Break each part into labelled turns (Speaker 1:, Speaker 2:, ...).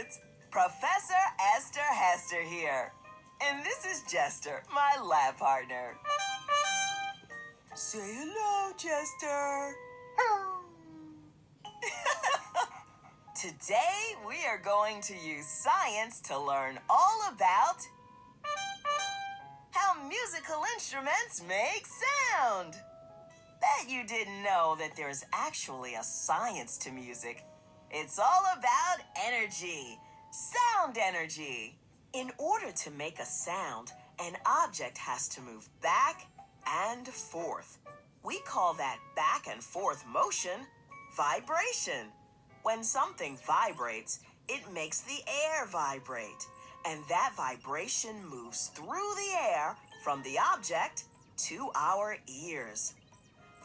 Speaker 1: kids! Professor Hester here. And this is Jester, my lab partner. Say hello, Jester. Today, we are going to use science to learn all about how musical instruments make sound. Bet you didn't know that there's actually a science to music. It's all about energy, sound energy. In order to make a sound, an object has to move back and forth. We call that back and forth motion vibration. When something vibrates, it makes the air vibrate, and that vibration moves through the air from the object to our ears.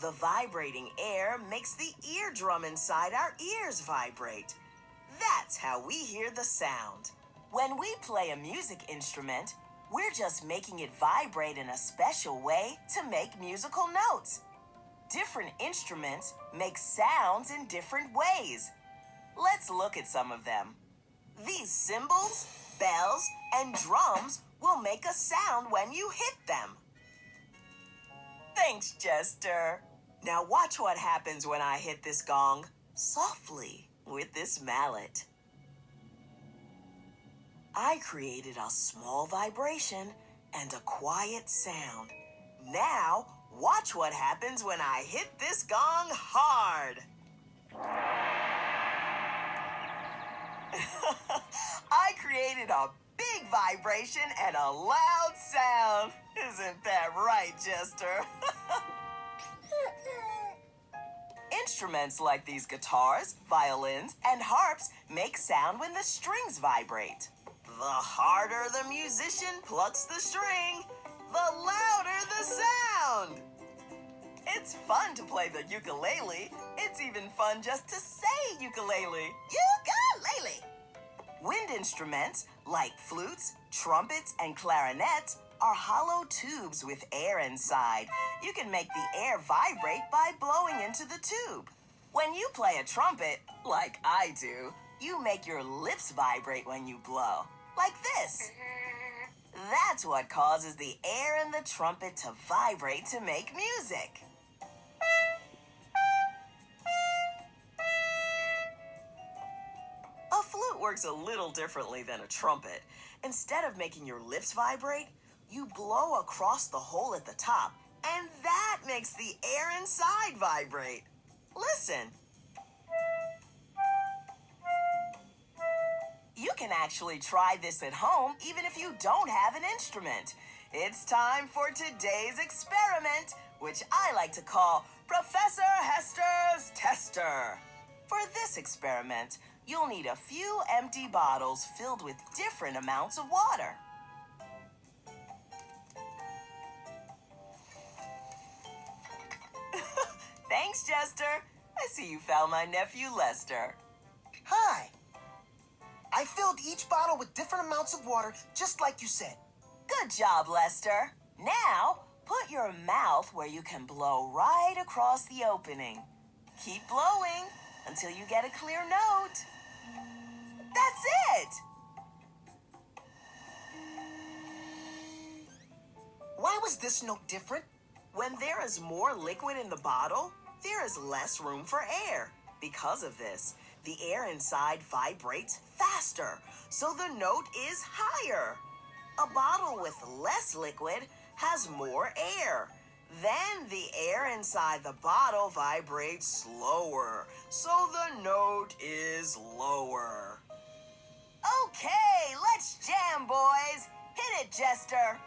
Speaker 1: The vibrating air makes the eardrum inside our ears vibrate. That's how we hear the sound. When we play a music instrument, we're just making it vibrate in a special way to make musical notes. Different instruments make sounds in different ways. Let's look at some of them. These cymbals, bells, and drums will make a sound when you hit them. Thanks, Jester. Now watch what happens when I hit this gong softly with this mallet. I created a small vibration and a quiet sound. Now, watch what happens when I hit this gong hard. I created a big vibration and a loud sound. Isn't that right, Jester? Instruments like these guitars, violins, and harps make sound when the strings vibrate. The harder the musician plucks the string, the louder the sound. It's fun to play the ukulele. It's even fun just to say ukulele. Ukulele! Wind instruments like flutes, trumpets, and clarinets are hollow tubes with air inside. You can make the air vibrate by blowing into the tube. When you play a trumpet, like I do, you make your lips vibrate when you blow, like this. That's what causes the air in the trumpet to vibrate to make music. A flute works a little differently than a trumpet. Instead of making your lips vibrate, you blow across the hole at the top, and that makes the air inside vibrate. Listen. You can actually try this at home even if you don't have an instrument. It's time for today's experiment, which I like to call Professor Hester's Tester. For this experiment, you'll need a few empty bottles filled with different amounts of water. Thanks, Jester. I see you found my nephew, Lester.
Speaker 2: Hi. I filled each bottle with different amounts of water, just like you said.
Speaker 1: Good job, Lester. Now, put your mouth where you can blow right across the opening. Keep blowing until you get a clear note. That's it!
Speaker 2: Why was this note different?
Speaker 1: When there is more liquid in the bottle, there is less room for air. Because of this, the air inside vibrates faster, so the note is higher. A bottle with less liquid has more air. Then the air inside the bottle vibrates slower, so the note is lower. Okay, let's jam, boys. Hit it, Jester.